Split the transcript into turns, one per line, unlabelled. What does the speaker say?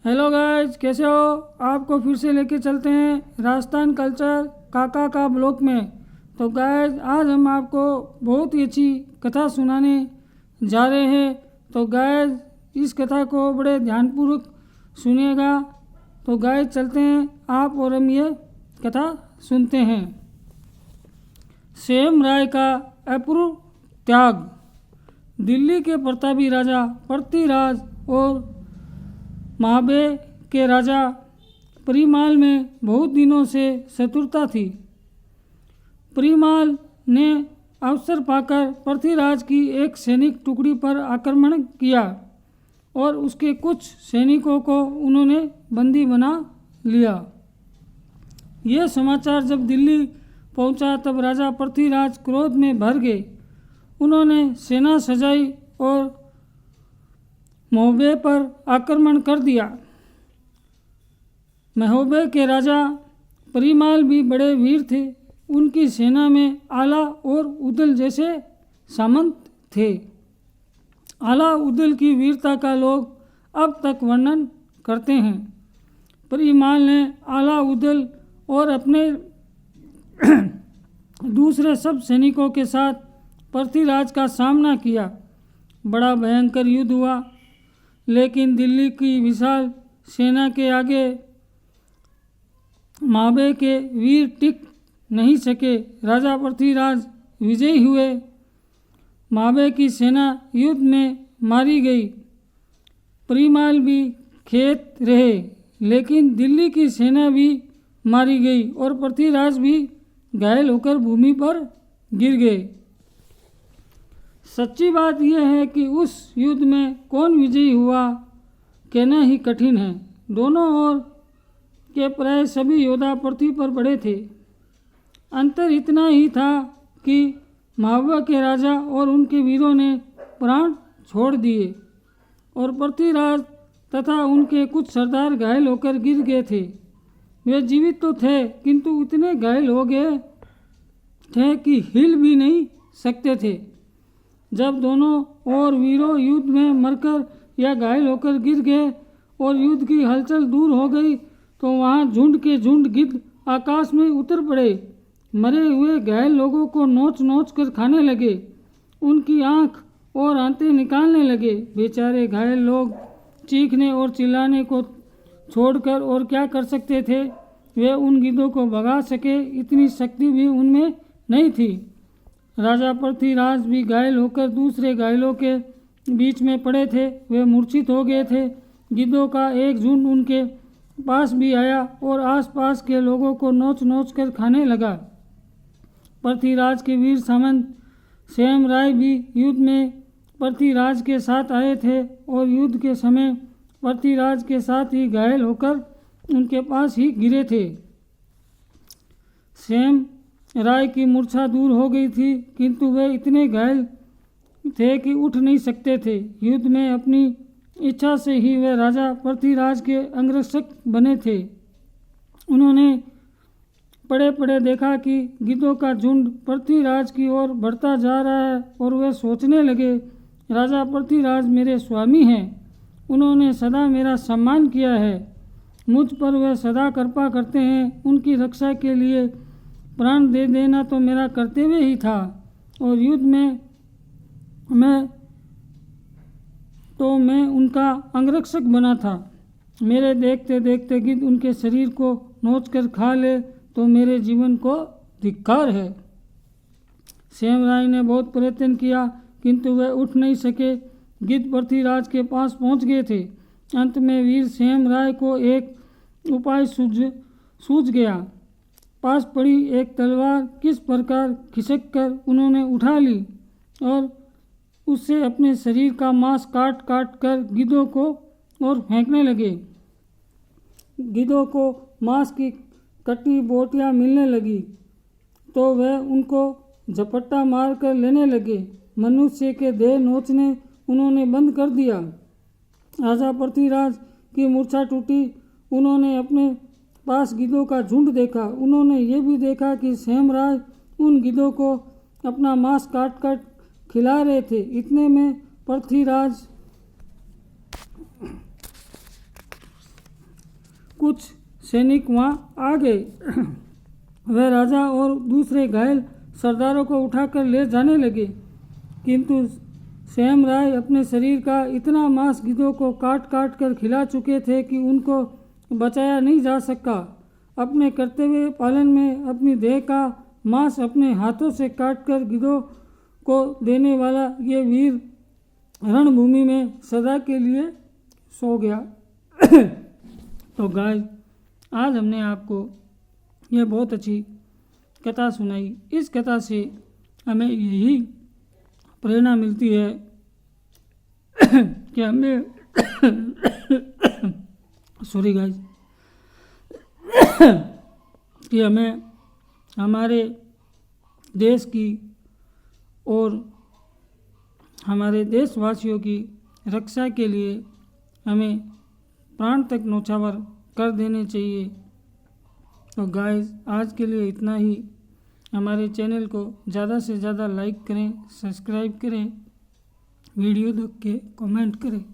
Hello guys, कैसे हो? आपको फिर से लेके चलते हैं राजस्थान कल्चर काका का ब्लॉक में। तो गाइज, आज हम आपको बहुत ही अच्छी कथा सुनाने जा रहे हैं। तो गाइज, इस कथा को बड़े ध्यानपूर्वक सुनिएगा। तो गाइज, चलते हैं, आप और हम ये कथा सुनते हैं। श्याम राय का अपूर्व त्याग। दिल्ली के प्रतापी राजा पृथ्वीराज और महाबे के राजा परिमाल में बहुत दिनों से शत्रुता थी। परिमाल ने अवसर पाकर पृथ्वीराज की एक सैनिक टुकड़ी पर आक्रमण किया और उसके कुछ सैनिकों को उन्होंने बंदी बना लिया। यह समाचार जब दिल्ली पहुंचा तब राजा पृथ्वीराज क्रोध में भर गए। उन्होंने सेना सजाई और महोबे पर आक्रमण कर दिया। महोबे के राजा परिमाल भी बड़े वीर थे। उनकी सेना में आला और उदल जैसे सामंत थे। आला उदल की वीरता का लोग अब तक वर्णन करते हैं। परिमाल ने आला उदल और अपने दूसरे सब सैनिकों के साथ पृथ्वीराज का सामना किया। बड़ा भयंकर युद्ध हुआ, लेकिन दिल्ली की विशाल सेना के आगे महाबे के वीर टिक नहीं सके। राजा पृथ्वीराज विजयी हुए। महाबे की सेना युद्ध में मारी गई। परिमाल भी खेत रहे, लेकिन दिल्ली की सेना भी मारी गई और पृथ्वीराज भी घायल होकर भूमि पर गिर गए। सच्ची बात यह है कि उस युद्ध में कौन विजयी हुआ कहना ही कठिन है। दोनों ओर के प्राय सभी योद्धा पृथ्वी पर पड़े थे। अंतर इतना ही था कि महाबे के राजा और उनके वीरों ने प्राण छोड़ दिए और पृथ्वीराज तथा उनके कुछ सरदार घायल होकर गिर गए थे। वे जीवित तो थे, किंतु इतने घायल हो गए थे कि हिल भी नहीं सकते थे। जब दोनों और वीरों युद्ध में मरकर या घायल होकर गिर गए और युद्ध की हलचल दूर हो गई, तो वहाँ झुंड के झुंड गिद्ध आकाश में उतर पड़े। मरे हुए घायल लोगों को नोच नोच कर खाने लगे। उनकी आँख और आंतें निकालने लगे। बेचारे घायल लोग चीखने और चिल्लाने को छोड़कर और क्या कर सकते थे? वे उन गिद्धों को भगा सके इतनी शक्ति भी उनमें नहीं थी। राजा पृथ्वीराज भी घायल होकर दूसरे घायलों के बीच में पड़े थे। वे मूर्छित हो गए थे। गिद्धों का एक झुंड उनके पास भी आया और आसपास के लोगों को नोच नोच कर खाने लगा। पृथ्वीराज के वीर सामंत श्याम राय भी युद्ध में पृथ्वीराज के साथ आए थे और युद्ध के समय पृथ्वीराज के साथ ही घायल होकर उनके पास ही गिरे थे। श्याम राय की मूर्छा दूर हो गई थी, किंतु वे इतने घायल थे कि उठ नहीं सकते थे। युद्ध में अपनी इच्छा से ही वे राजा पृथ्वीराज के अंगरक्षक बने थे। उन्होंने पड़े पड़े देखा कि गिद्धों का झुंड पृथ्वीराज की ओर बढ़ता जा रहा है और वे सोचने लगे, राजा पृथ्वीराज मेरे स्वामी हैं। उन्होंने सदा मेरा सम्मान किया है। मुझ पर वे सदा कृपा करते हैं। उनकी रक्षा के लिए प्राण दे देना तो मेरा कर्तव्य ही था और युद्ध में मैं उनका अंगरक्षक बना था। मेरे देखते देखते गिद्ध उनके शरीर को नोच कर खा ले तो मेरे जीवन को धिक्कार है। श्याम राय ने बहुत प्रयत्न किया, किंतु वे उठ नहीं सके। गिद्ध पृथ्वीराज के पास पहुंच गए थे। अंत में वीर श्याम राय को एक उपाय सूझ गया। पास पड़ी एक तलवार किस प्रकार खिसक कर उन्होंने उठा ली और उससे अपने शरीर का मांस काट काट कर गिद्धों को और फेंकने लगे। गिद्धों को मांस की कटी बोटियां मिलने लगी तो वे उनको झपट्टा मार कर लेने लगे। मनुष्य के देह नोचने उन्होंने बंद कर दिया। राजा पृथ्वीराज की मूर्छा टूटी। उन्होंने अपने पास गिद्धों का झुंड देखा। उन्होंने ये भी देखा कि श्याम राय उन गिद्धों को अपना मांस काट काट खिला रहे थे। इतने में पृथ्वीराज कुछ सैनिक वहाँ आ गए। वह राजा और दूसरे घायल सरदारों को उठाकर ले जाने लगे, किंतु श्याम राय अपने शरीर का इतना मांस गिद्धों को काट काट कर खिला चुके थे कि उनको बचाया नहीं जा सका। अपने कर्तव्य पालन में अपनी देह का मांस अपने हाथों से काटकर गिद्धों को देने वाला ये वीर रणभूमि में सदा के लिए सो गया। तो गाइस, आज हमने आपको यह बहुत अच्छी कथा सुनाई। इस कथा से हमें यही प्रेरणा मिलती है कि हमें सॉरी गाइस कि हमें हमारे देश की और हमारे देशवासियों की रक्षा के लिए हमें प्राण तक न्यौछावर कर देने चाहिए। तो गाइस, आज के लिए इतना ही। हमारे चैनल को ज़्यादा से ज़्यादा लाइक करें, सब्सक्राइब करें, वीडियो देख के कमेंट करें।